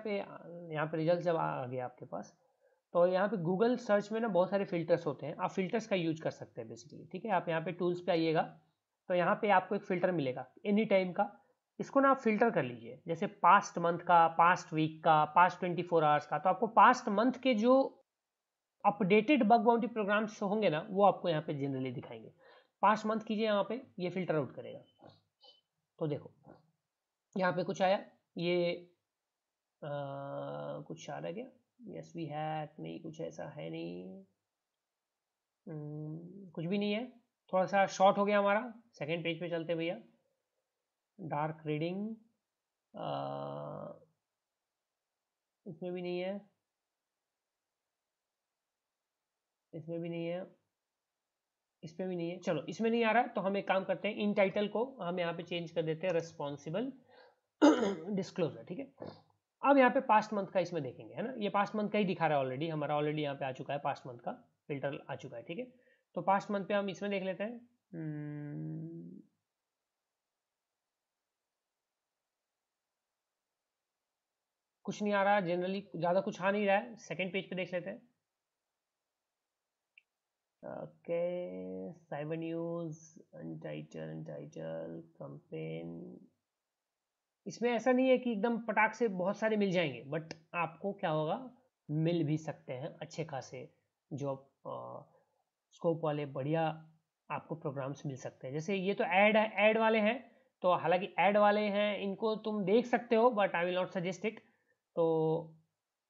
पे रिजल्ट जब आ गया आपके पास, तो यहाँ पे गूगल सर्च में ना बहुत सारे फिल्टर्स होते हैं, आप फिल्टर्स का यूज कर सकते हैं बेसिकली, ठीक है। आप यहाँ पे टूल्स पे आइएगा, तो यहाँ पे आपको एक फिल्टर मिलेगा एनी टाइम का, इसको ना आप फिल्टर कर लीजिए, जैसे पास्ट मंथ का, पास्ट वीक का, पास्ट 24 आवर्स का। तो आपको पास्ट मंथ के जो अपडेटेड बग बाउंटी प्रोग्राम्स होंगे ना, वो आपको यहाँ पे जनरली दिखाएंगे। पास्ट मंथ कीजिए, यहाँ पे ये फिल्टर आउट करेगा। तो देखो यहाँ पे कुछ आया, ये कुछ आ रहा है क्या, यस वी हैक, नहीं कुछ ऐसा है नहीं, कुछ भी नहीं है, थोड़ा सा शॉर्ट हो गया हमारा। सेकंड पेज पे चलते भैया, डार्क रीडिंग, इसमें भी नहीं है, इसमें भी नहीं है, इसमें भी नहीं है। चलो इसमें नहीं आ रहा है तो हम एक काम करते हैं, इन टाइटल को हम यहाँ पे चेंज कर देते हैं रिस्पॉन्सिबल डिस्क्लोजर, ठीक है। अब यहाँ पे पास्ट मंथ का इसमें देखेंगे, है ना, ये पास्ट मंथ का ही दिखा रहा है ऑलरेडी, हमारा ऑलरेडी यहाँ पे आ चुका है, पास्ट मंथ का फिल्टर आ चुका है, ठीक है। तो पास्ट मंथ पे हम इसमें देख लेते हैं, कुछ नहीं आ रहा जनरली, ज़्यादा कुछ आ नहीं रहा है। सेकेंड पेज पे देख लेते हैं, ओके, साइबर न्यूज, अनटाइटल कंपेन। इसमें ऐसा नहीं है कि एकदम पटाख से बहुत सारे मिल जाएंगे, बट आपको क्या होगा, मिल भी सकते हैं अच्छे खासे जो स्कोप वाले बढ़िया आपको प्रोग्राम्स मिल सकते हैं। जैसे ये तो ऐड वाले हैं, तो हालांकि ऐड वाले हैं, इनको तुम देख सकते हो, but I will not suggest it. तो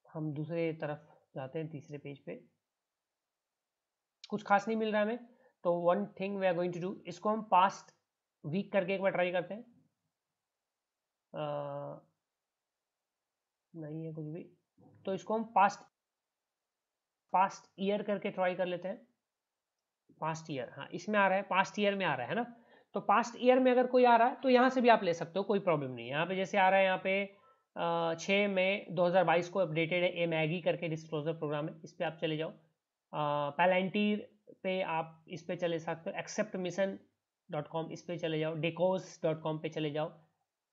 हम दूसरे तरफ जाते हैं, तीसरे पेज पे कुछ खास नहीं मिल रहा है हमें। तो one thing we are going to do, इसको हम पास्ट वीक करके एक बार ट्राई करते हैं, नहीं है कुछ भी, तो इसको हम पास्ट ईयर करके ट्राई कर लेते हैं। पास्ट ईयर, हाँ इसमें आ रहा है, पास्ट ईयर में आ रहा है ना। तो पास्ट ईयर में अगर कोई आ रहा है तो यहाँ से भी आप ले सकते हो, कोई प्रॉब्लम नहीं है। यहाँ पे जैसे आ रहा है, यहाँ पे 6 मई 2022 को अपडेटेड है, ए मैगी करके डिस्क्लोजर प्रोग्राम है, इस पर आप चले जाओ। पैलेंटीर पे आप इस पे चले सकते हो, acceptmission.com इस पे चले जाओ, decos.com पे चले जाओ,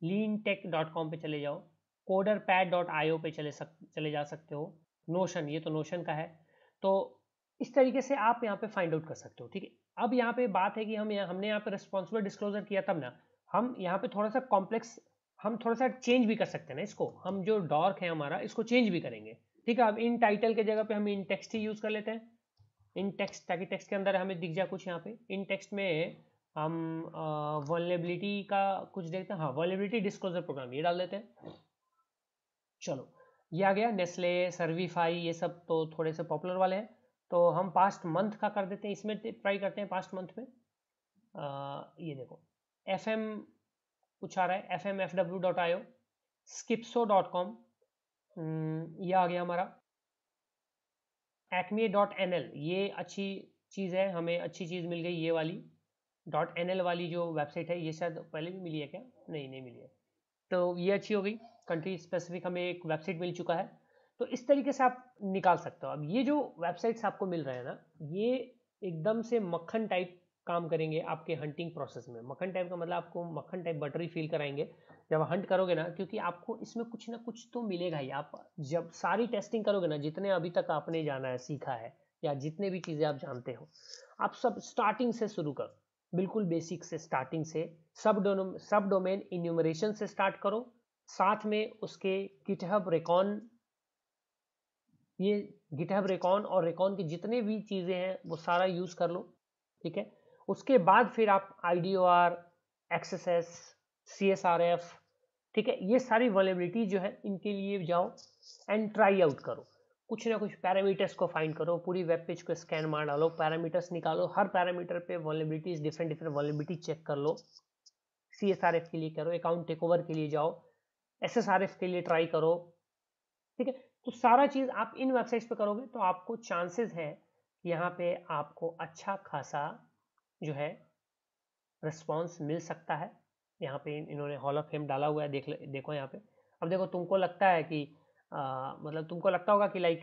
leantech.com पे चले जाओ, coderpad.io पे चले जा सकते हो, नोशन, ये तो नोशन का है। तो इस तरीके से आप यहाँ पे फाइंड आउट कर सकते हो, ठीक है। अब यहाँ पे बात है कि हमने यहाँ पे रिस्पॉन्सिबल डिस्क्लोजर किया, तब ना हम यहाँ पे थोड़ा सा कॉम्प्लेक्स, हम थोड़ा सा चेंज भी कर सकते हैं ना इसको, हम जो डॉर्क है हमारा इसको चेंज भी करेंगे, ठीक है। अब इन टाइटल के जगह पे हम इन टेक्स्ट ही यूज कर लेते हैं, इन टेक्स्ट, ताकि टेक्स्ट के अंदर हमें दिख जाए कुछ। यहाँ पे इन टेक्स्ट में हम वल्नरेबिलिटी का कुछ देखते हैं, हाँ वल्नरेबिलिटी डिस्क्लोजर प्रोग्राम ये डाल देते हैं। चलो ये आ गया, नेस्ले, सर्विफाई, ये सब तो थोड़े से पॉपुलर वाले हैं। तो हम पास्ट मंथ का कर देते हैं, इसमें ट्राई करते हैं पास्ट मंथ में। ये देखो FM कुछ आ रहा है, fmfw.io, skipso.com, ये आ गया हमारा। acme.nl, ये अच्छी चीज़ है, हमें अच्छी चीज़ मिल गई, ये वाली .nl वाली जो वेबसाइट है, ये शायद पहले भी मिली है क्या, नहीं मिली है, तो ये अच्छी हो गई। कंट्री स्पेसिफिक हमें एक वेबसाइट मिल चुका है। तो इस तरीके से आप निकाल सकते हो। अब ये जो वेबसाइट्स आपको मिल रहे हैं ना, ये एकदम से मक्खन टाइप काम करेंगे आपके हंटिंग प्रोसेस में। मक्खन टाइप का मतलब आपको मक्खन टाइप बटरी फील कराएंगे जब हंट करोगे ना, क्योंकि आपको इसमें कुछ ना कुछ तो मिलेगा ही। आप जब सारी टेस्टिंग करोगे ना, जितने अभी तक आपने जाना है, सीखा है, या जितने भी चीज़ें आप जानते हो, आप सब स्टार्टिंग से शुरू करो, बिल्कुल बेसिक से, स्टार्टिंग से सब डोमेन इन्यूमरेशन से स्टार्ट करो, साथ में उसके गिटहब रेकॉन, ये गिटहब रेकॉन और रेकॉन की जितने भी चीज़ें हैं वो सारा यूज़ कर लो, ठीक है। उसके बाद फिर आप IDOR, XSS, CSRF, ठीक है, ये सारी वल्नरेबिलिटी जो है इनके लिए जाओ एंड ट्राई आउट करो। कुछ ना कुछ पैरामीटर्स को फाइंड करो, पूरी वेब पेज को स्कैन मार डालो, पैरामीटर्स निकालो, हर पैरामीटर पे वल्नरेबिलिटीज, डिफरेंट वल्नरेबिलिटी चेक कर लो। CSRF के लिए करो, अकाउंट टेकओवर के लिए जाओ, SSRF के लिए ट्राई करो, ठीक है। तो सारा चीज़ आप इन वेबसाइट्स पे करोगे तो आपको चांसेस है कि यहाँ पे आपको अच्छा खासा जो है रिस्पॉन्स मिल सकता है। यहाँ पे इन्होंने हॉल ऑफ फेम डाला हुआ है, देखो यहाँ पे। अब देखो तुमको लगता है कि मतलब तुमको लगता होगा कि लाइक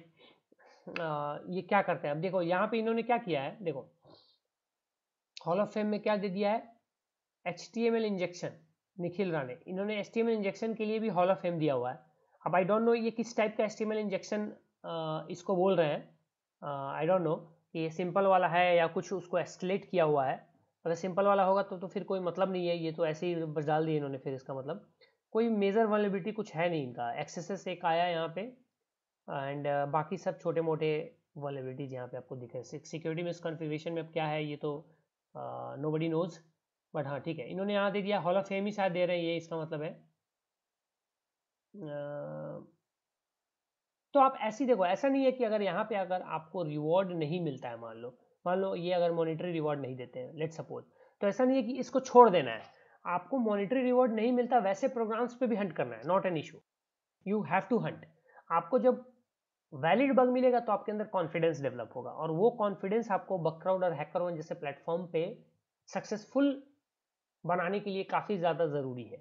ये क्या करते हैं। अब देखो यहाँ पे इन्होंने क्या किया है, देखो हॉल ऑफ फेम में क्या दे दिया है, HTML इंजेक्शन। निखिल राणे, इन्होंने HTML इंजेक्शन के लिए भी हॉल ऑफ फेम दिया हुआ है। अब आई डोंट नो ये किस टाइप का HTML इंजेक्शन इसको बोल रहे हैं, आई डोंट नो कि ये सिंपल वाला है या कुछ उसको एस्केलेट किया हुआ है। अगर सिंपल वाला होगा तो फिर कोई मतलब नहीं है, ये तो ऐसे ही बस डाल दिए इन्होंने, फिर इसका मतलब कोई मेजर वल्नरेबिलिटी कुछ है नहीं इनका। एक्सेस एक आया यहाँ पे एंड बाकी सब छोटे मोटे वल्नरेबिलिटीज यहाँ पे आपको दिख रहे हैं। सिक्योरिटी मिसकॉन्फ़िगरेशन में अब क्या है ये तो नोबडी नोज, बट हाँ ठीक है, इन्होंने यहाँ दे दिया। हॉल ऑफ फेम ही शायद दे रहे हैं, ये इसका मतलब है। तो आप ऐसी देखो, ऐसा नहीं है कि अगर यहाँ पे अगर आपको रिवॉर्ड नहीं मिलता है, मान लो ये अगर मॉनिटरी रिवॉर्ड नहीं देते हैं, लेट्स सपोज, तो ऐसा नहीं है कि इसको छोड़ देना है। आपको मॉनिटरी रिवॉर्ड नहीं मिलता, वैसे प्रोग्राम्स पे भी हंट करना है, not an issue, you have to hunt. आपको जब वैलिड बग मिलेगा तो आपके अंदर कॉन्फिडेंस डेवलप होगा, और वो कॉन्फिडेंस आपको बगक्राउड और हैकरवन जैसे प्लेटफॉर्म पे सक्सेसफुल बनाने के लिए काफ़ी ज़्यादा ज़रूरी है।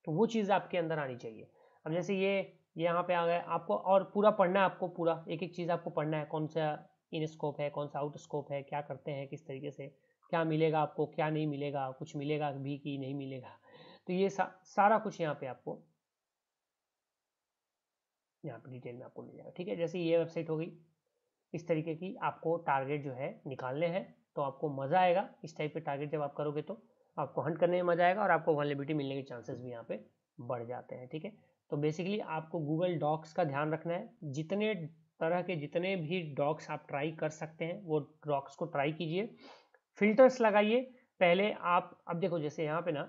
तो वो चीज़ आपके अंदर आनी चाहिए। अब जैसे ये यहाँ पे आ गए, आपको और पूरा पढ़ना है, आपको पूरा एक एक चीज़ आपको पढ़ना है, कौन सा इन स्कोप है, कौन सा आउट स्कोप है, क्या करते हैं, किस तरीके से क्या मिलेगा आपको, क्या नहीं मिलेगा, कुछ मिलेगा भी कि नहीं मिलेगा। तो ये सारा कुछ यहाँ पे आपको यहाँ पे डिटेल में आपको मिल जाएगा। ठीक है, जैसे ये वेबसाइट हो गई, इस तरीके की आपको टारगेट जो है निकालने हैं, तो आपको मज़ा आएगा। इस टाइप के टारगेट जब आप करोगे तो आपको हंट करने में मज़ा आएगा, और आपको वल्नरेबिलिटी मिलने के चांसेस भी यहाँ पे बढ़ जाते हैं। ठीक है, तो बेसिकली आपको गूगल डॉक्स का ध्यान रखना है। जितने तरह के जितने भी डॉक्स आप ट्राई कर सकते हैं वो डॉक्स को ट्राई कीजिए, फिल्टर्स लगाइए पहले आप। अब देखो जैसे यहाँ पे ना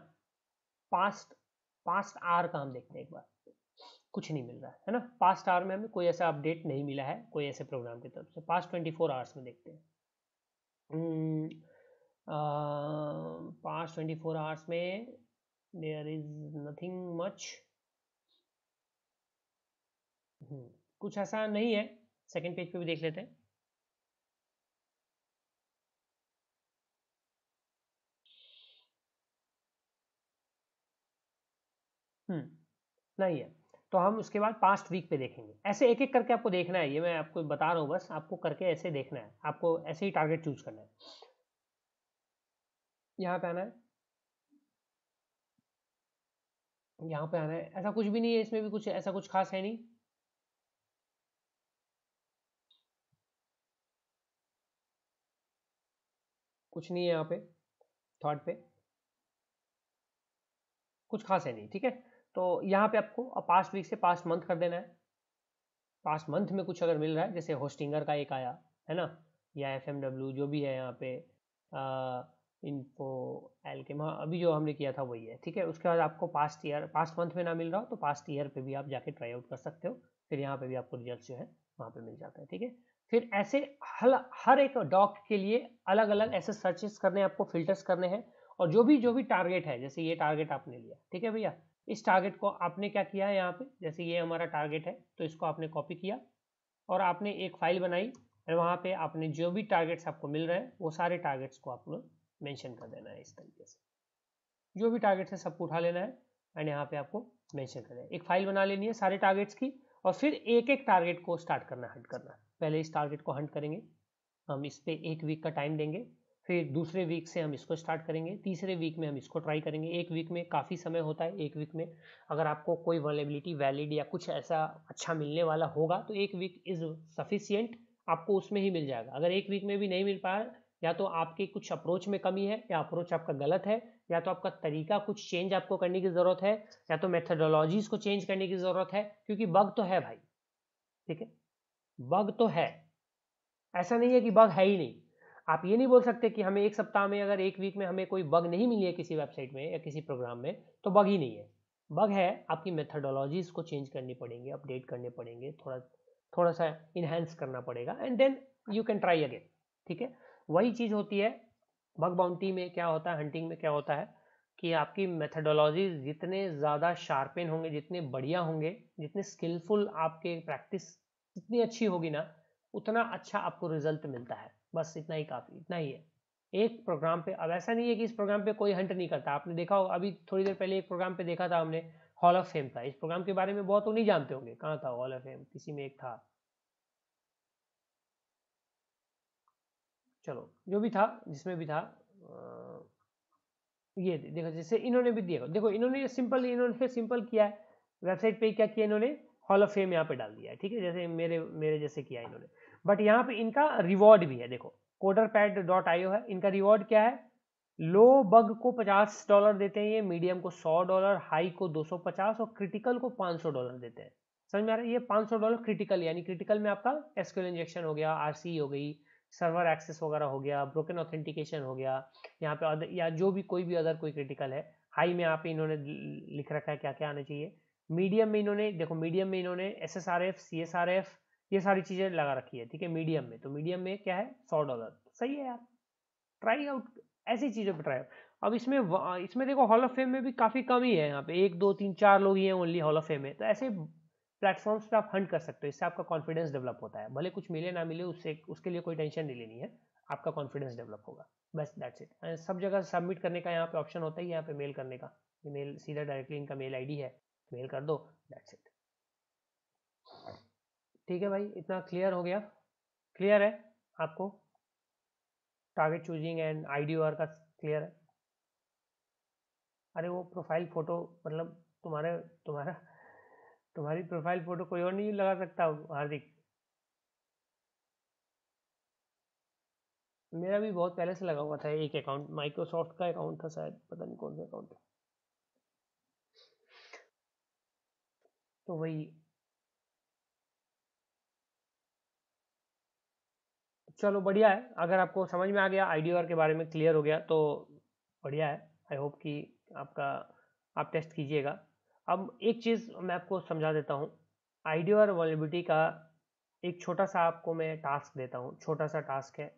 पास्ट आवर का हम देखते हैं एक बार, कुछ नहीं मिल रहा है ना। पास्ट आवर में हमें कोई ऐसा अपडेट नहीं मिला है कोई ऐसे प्रोग्राम की तरफ से। पास्ट 24 आवर्स में देखते हैं, पास्ट 24 आवर्स में देयर इज नथिंग मच, कुछ ऐसा नहीं है। सेकंड पेज पे भी देख लेते हैं। नहीं है, तो हम उसके बाद पास्ट वीक पे देखेंगे। ऐसे एक एक करके आपको देखना है, ये मैं आपको बता रहा हूँ, बस आपको करके ऐसे देखना है, आपको ऐसे ही टारगेट चूज करना है। यहाँ पे आना है, यहाँ पे आना है, ऐसा कुछ भी नहीं है इसमें भी, कुछ ऐसा कुछ खास है नहीं। कुछ नहीं है यहाँ पे, थर्ड पे कुछ खास है नहीं। ठीक है, तो यहाँ पे आपको पास्ट वीक से पास्ट मंथ कर देना है। पास्ट मंथ में कुछ अगर मिल रहा है, जैसे होस्टिंगर का एक आया है ना, या FMW जो भी है यहाँ पे, इन्फो एलकेम, हाँ अभी जो हमने किया था वही है। ठीक है, उसके बाद आपको पास्ट मंथ में ना मिल रहा हो तो पास्ट ईयर पे भी आप जाके ट्राई आउट कर सकते हो, फिर यहाँ पे भी आपको रिजल्ट जो है वहाँ पे मिल जाता है। ठीक है, फिर ऐसे हर एक डॉक के लिए अलग अलग ऐसे सर्चेस करने हैं आपको, फिल्टर्स करने हैं, और जो भी टारगेट है, जैसे ये टारगेट आपने लिया, ठीक है भैया, इस टारगेट को आपने क्या किया है यहाँ पे, जैसे ये हमारा टारगेट है तो इसको आपने कॉपी किया और आपने एक फाइल बनाई, और वहाँ पे आपने जो भी टारगेट्स आपको मिल रहे हैं वो सारे टारगेट्स को आपको मेंशन कर देना है। इस तरीके से जो भी टारगेट्स है सबको उठा लेना है एंड यहाँ पे आपको मेंशन कर देना है। एक फाइल बना लेनी है सारे टारगेट्स की, और फिर एक एक टारगेट को स्टार्ट करना, हंट करना। पहले इस टारगेट को हंट करेंगे हम, इस पे 1 वीक का टाइम देंगे, फिर दूसरे वीक से हम इसको स्टार्ट करेंगे, तीसरे वीक में हम इसको ट्राई करेंगे। 1 वीक में काफ़ी समय होता है, 1 वीक में अगर आपको कोई वल्नरेबिलिटी वैलिड या कुछ ऐसा अच्छा मिलने वाला होगा तो 1 वीक इज सफिशियंट, आपको उसमें ही मिल जाएगा। अगर 1 वीक में भी नहीं मिल पाया, या तो आपके कुछ अप्रोच में कमी है, या अप्रोच आपका गलत है, या तो आपका तरीका कुछ चेंज आपको करने की ज़रूरत है, या तो मेथडोलॉजीज को चेंज करने की ज़रूरत है, क्योंकि बग तो है भाई। ठीक है, बग तो है, ऐसा नहीं है कि बग है ही नहीं। आप ये नहीं बोल सकते कि हमें 1 सप्ताह में, अगर 1 वीक में हमें कोई बग नहीं मिली है किसी वेबसाइट में या किसी प्रोग्राम में, तो बग ही नहीं है। बग है, आपकी मेथडोलॉजीज को चेंज करनी पड़ेंगे, अपडेट करने पड़ेंगे, थोड़ा सा इन्हेंस करना पड़ेगा, and then you can try again. ठीक है, वही चीज़ होती है बग बाउंटी में। क्या होता है, हंटिंग में क्या होता है कि आपकी मेथडोलॉजीज जितने ज़्यादा शार्पेन होंगे, जितने बढ़िया होंगे, जितने स्किलफुल आपके प्रैक्टिस जितनी अच्छी होगी ना, उतना अच्छा आपको रिजल्ट मिलता है। बस इतना ही काफ़ी, इतना ही है। एक प्रोग्राम पे, अब ऐसा नहीं है कि इस प्रोग्राम पे कोई हंट नहीं करता, आपने देखा हो अभी थोड़ी देर पहले एक प्रोग्राम पे देखा था हमने, हॉल ऑफ फेम था। इस प्रोग्राम के बारे में बहुत तो नहीं जानते होंगे, कहाँ था हॉल ऑफ फेम, किसी में एक था, चलो जो भी था, जिसमें भी था, ये देखो जैसे इन्होंने भी दिया, देखो इन्होंने सिंपल किया है, वेबसाइट पे क्या किया इन्होंने, हॉल ऑफ फेम यहाँ पे डाल दिया है, ठीक है, जैसे मेरे जैसे किया इन्होंने। बट यहाँ पे इनका रिवॉर्ड भी है, देखो coderpad.io है, इनका रिवॉर्ड क्या है, लो बग को $50 देते हैं ये, मीडियम को $100, हाई को 250 और क्रिटिकल को $500 देते हैं। समझ में आ रहा है, ये $500 क्रिटिकल, यानी क्रिटिकल में आपका एसक्यूएल इंजेक्शन हो गया, आरसी हो गई, सर्वर एक्सेस वगैरह हो गया, ब्रोकन ऑथेंटिकेशन हो गया, यहाँ पे अदर या जो भी कोई भी अदर कोई क्रिटिकल है। हाई में यहाँ पे इन्होंने लिख रखा है क्या क्या आना चाहिए। मीडियम में इन्होंने देखो, मीडियम में इन्होंने SSRF CSRF ये सारी चीजें लगा रखी है, ठीक है, मीडियम में। तो मीडियम में क्या है, $100, सही है यार, ट्राई आउट, ऐसी चीजों पर ट्राई आउट। अब इसमें देखो हॉल ऑफ फेम में भी काफी कम ही है, यहाँ पे 1 2 3 4 लोग ही हैं ओनली हॉल ऑफ फेम में। तो ऐसे प्लेटफॉर्म्स पे आप हंट कर सकते हो, इससे आपका कॉन्फिडेंस डेवलप होता है, भले कुछ मिले ना मिले, उसके लिए कोई टेंशन नहीं लेनी है, आपका कॉन्फिडेंस डेवलप होगा, बस दैट्स इट। सब जगह सबमिट करने का यहाँ पे ऑप्शन होता है, यहाँ पे मेल करने का, ये मेल सीधा डायरेक्टली इनका मेल आईडी है, मेल कर दो, दैट्स इट। ठीक है भाई, इतना क्लियर हो गया, क्लियर है आपको, टारगेट चूजिंग एंड IDOR का क्लियर है। अरे वो प्रोफाइल फोटो मतलब तुम्हारी प्रोफाइल फोटो कोई और नहीं लगा सकता हार्दिक, मेरा भी बहुत पहले से लगा हुआ था एक अकाउंट, माइक्रोसॉफ्ट का अकाउंट था शायद, पता नहीं कौन सा अकाउंट था, तो वही। चलो बढ़िया है, अगर आपको समझ में आ गया, IDOR के बारे में क्लियर हो गया तो बढ़िया है। आई होप कि आप टेस्ट कीजिएगा। अब एक चीज़ मैं आपको समझा देता हूँ, IDOR वल्नरेबिलिटी का एक छोटा सा आपको मैं टास्क देता हूँ, छोटा सा टास्क है,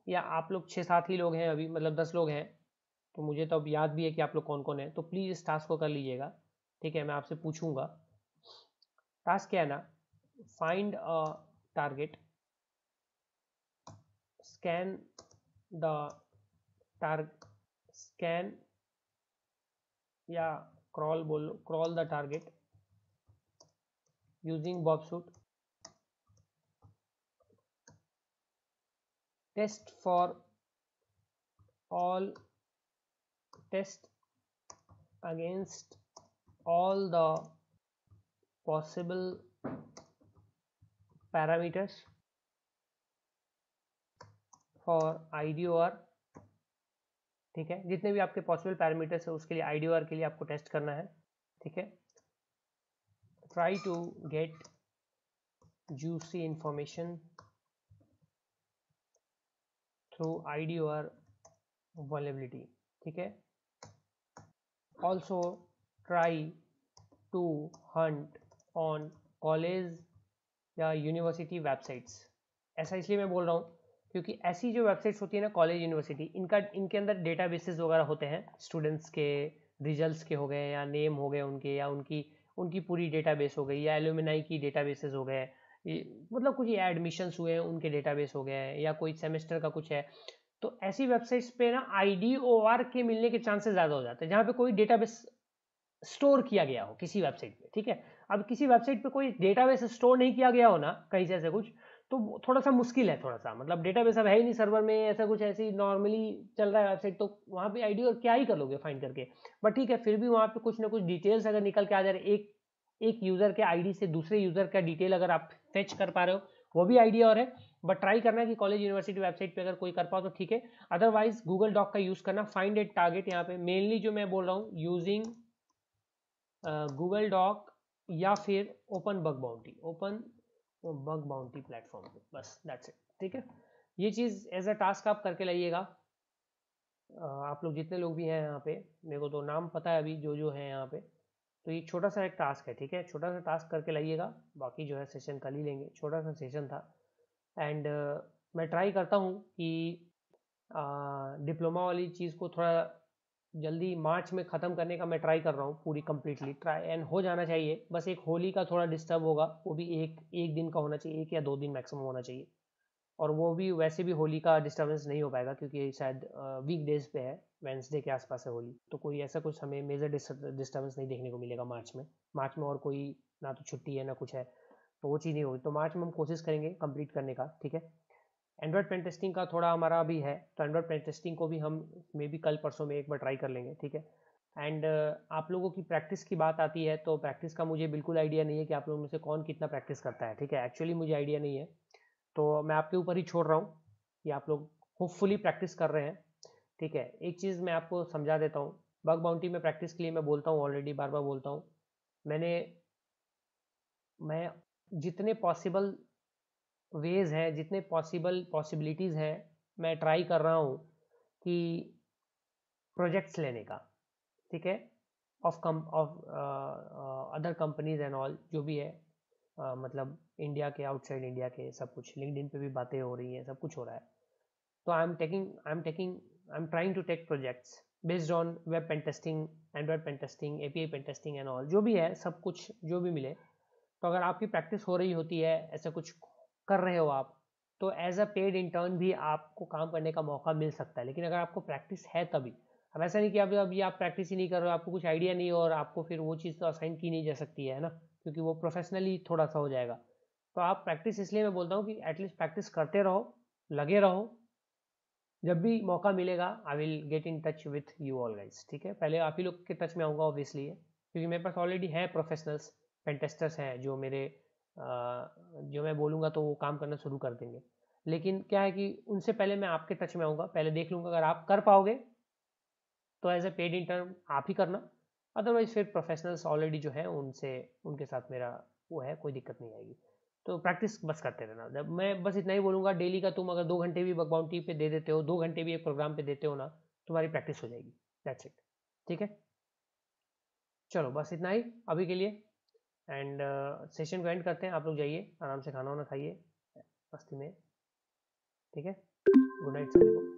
या आप लोग 6-7 ही लोग हैं अभी, मतलब 10 लोग हैं, तो मुझे तो अब याद भी है कि आप लोग कौन कौन है, तो प्लीज़ इस टास्क को कर लीजिएगा, ठीक है। मैं आपसे पूछूंगा, टास्क क्या है ना, find a target, scan the scan या क्रॉल बोलो, crawl the target using Burp Suite, test for all, test against all the possible parameters for IDOR, ठीक है, जितने भी आपके पॉसिबल पैरामीटर्स है उसके लिए IDOR के लिए आपको टेस्ट करना है, ठीक है। Try to get juicy information through IDOR vulnerability, ठीक है। Also try to hunt on college या यूनिवर्सिटी वेबसाइट्स। ऐसा इसलिए मैं बोल रहा हूँ क्योंकि ऐसी जो वेबसाइट्स होती है ना, कॉलेज यूनिवर्सिटी, इनके अंदर डेटाबेसेस वगैरह होते हैं, स्टूडेंट्स के रिजल्ट्स के हो गए, या नेम हो गए उनके, या उनकी पूरी डेटाबेस हो गई, या एलुमनाई की डेटाबेसेस हो गए, मतलब कुछ एडमिशन्स हुए हैं उनके डेटाबेस हो गए, या कोई सेमेस्टर का कुछ है। तो ऐसी वेबसाइट्स पे ना IDOR के मिलने के चांसेस ज़्यादा हो जाते हैं, जहाँ पे कोई डेटाबेस स्टोर किया गया हो किसी वेबसाइट पे, ठीक है। अब किसी वेबसाइट पे कोई डेटाबेस स्टोर नहीं किया गया हो ना कहीं से ऐसे कुछ, तो थोड़ा सा मुश्किल है, थोड़ा सा मतलब डेटाबेस अब है ही नहीं सर्वर में, ऐसा कुछ ऐसे ही नॉर्मली चल रहा है वेबसाइट, तो वहाँ पे IDOR क्या ही कर लोगे फाइंड करके। बट ठीक है, फिर भी वहाँ पे कुछ ना कुछ डिटेल्स अगर निकल के आ जा रहे, एक यूजर के ID से दूसरे यूजर का डिटेल अगर आप फेच कर पा रहे हो, वो भी IDOR है। बट ट्राई करना है कि कॉलेज यूनिवर्सिटी वेबसाइट पे अगर कोई कर पाओ तो ठीक है, अदरवाइज गूगल डॉक का यूज करना, फाइंड एट टारगेट। यहाँ पे मेनली जो मैं बोल रहा हूँ, यूजिंग गूगल डॉक या फिर ओपन बग बाउंटी प्लेटफॉर्म पे, बस दैट्स इट, ठीक है। ये चीज़ एज अ टास्क आप करके लाइएगा। आप लोग जितने लोग भी हैं यहाँ पे, मेरे को तो नाम पता है अभी जो है यहाँ पे, तो ये छोटा सा एक टास्क है, ठीक है, छोटा सा टास्क करके लाइएगा, बाकी जो है सेशन कल ही लेंगे, छोटा सा सेशन था। एंड मैं ट्राई करता हूँ कि डिप्लोमा वाली चीज़ को थोड़ा जल्दी मार्च में ख़त्म करने का मैं ट्राई कर रहा हूँ, पूरी कम्प्लीटली ट्राई एंड हो जाना चाहिए। बस एक होली का थोड़ा डिस्टर्ब होगा, वो भी एक दिन का होना चाहिए, 1 या 2 दिन मैक्सिमम होना चाहिए, और वो भी वैसे भी होली का डिस्टर्बेंस नहीं हो पाएगा क्योंकि शायद वीक डेज पे है, वेंसडे के आसपास है होली, तो कोई ऐसा कुछ हमें मेजर डिस्टर्बेंस नहीं देखने को मिलेगा मार्च में और कोई ना तो छुट्टी है ना कुछ है, तो वो चीज़ नहीं होगी। तो मार्च में हम कोशिश करेंगे कंप्लीट करने का, ठीक है। एंड्रॉयड पेन टेस्टिंग का थोड़ा हमारा भी है, तो एंड्रॉयड पेन टेस्टिंग को भी हम मे बी कल परसों में एक बार ट्राई कर लेंगे, ठीक है। एंड आप लोगों की प्रैक्टिस की बात आती है, तो प्रैक्टिस का मुझे बिल्कुल आइडिया नहीं है कि आप लोगों में से कौन कितना प्रैक्टिस करता है, ठीक है। एक्चुअली मुझे आइडिया नहीं है, तो मैं आपके ऊपर ही छोड़ रहा हूँ कि आप लोग होपफुली प्रैक्टिस कर रहे हैं, ठीक है। एक चीज़ मैं आपको समझा देता हूँ, बग बाउंटी में प्रैक्टिस के लिए मैं बोलता हूँ, ऑलरेडी बार बार बोलता हूँ, मैं जितने पॉसिबल वेज हैं, जितने पॉसिबिलिटीज़ हैं, मैं ट्राई कर रहा हूँ कि प्रोजेक्ट्स लेने का, ठीक है, of other companies and all, जो भी है, मतलब इंडिया के, आउटसाइड इंडिया के, सब कुछ लिंक्डइन पे भी बातें हो रही हैं, सब कुछ हो रहा है। तो I am trying to take projects based on web pen testing, Android pen testing, API pen testing and all, जो भी है, सब कुछ जो भी मिले। तो अगर आपकी प्रैक्टिस हो रही होती है, ऐसा कुछ कर रहे हो आप, तो एज अ पेड इंटर्न भी आपको काम करने का मौका मिल सकता है। लेकिन अगर आपको प्रैक्टिस है तभी, अब ऐसा नहीं कि अभी आप प्रैक्टिस ही नहीं कर रहे हो, आपको कुछ आइडिया नहीं हो और आपको फिर वो चीज़ तो असाइन की नहीं जा सकती है ना, क्योंकि वो प्रोफेशनली थोड़ा सा हो जाएगा। तो आप प्रैक्टिस, इसलिए मैं बोलता हूँ कि एटलीस्ट प्रैक्टिस करते रहो, लगे रहो, जब भी मौका मिलेगा I will get in touch with you all guys, ठीक है। पहले आप ही लोग के टच में आऊँगा ऑब्वियसली, क्योंकि मेरे पास ऑलरेडी है प्रोफेशनल्स पेन टेस्टर्स हैं जो मेरे जो मैं बोलूँगा तो वो काम करना शुरू कर देंगे। लेकिन क्या है कि उनसे पहले मैं आपके टच में आऊँगा, पहले देख लूँगा, अगर आप कर पाओगे तो एज ए पेड इंटर्न आप ही करना, अदरवाइज फिर प्रोफेशनल्स ऑलरेडी जो है उनके साथ मेरा वो है, कोई दिक्कत नहीं आएगी। तो प्रैक्टिस बस करते रहना। जब मैं बस इतना ही बोलूँगा, डेली का तुम अगर 2 घंटे भी बग बाउंटी पे दे देते हो, 2 घंटे भी एक प्रोग्राम पे देते हो ना, तुम्हारी प्रैक्टिस हो जाएगी। दैट्स इट, ठीक है। चलो बस इतना ही अभी के लिए, एंड सेशन को एंड करते हैं। आप लोग जाइए आराम से, खाना वाना खाइए मस्ती में, ठीक है। गुड नाइट सभी को।